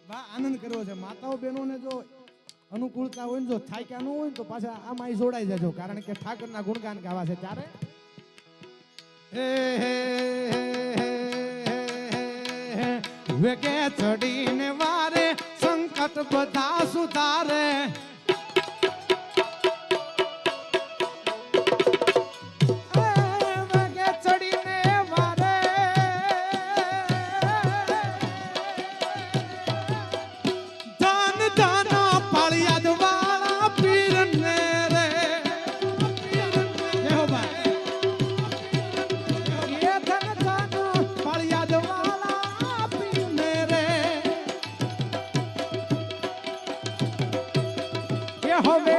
વાહ આનંદ કરવો છે માતાઓ બહેનોને જો અનુકૂળતા હોય ને જો થાક્યા ન હોય તો પાછા આમાં જોડાઈ જજો કારણ કે ઠાકરના ગુણગાન ગાવા છે ત્યારે વેગે ચડીને વારે સંકટ બધા સુધારે હવે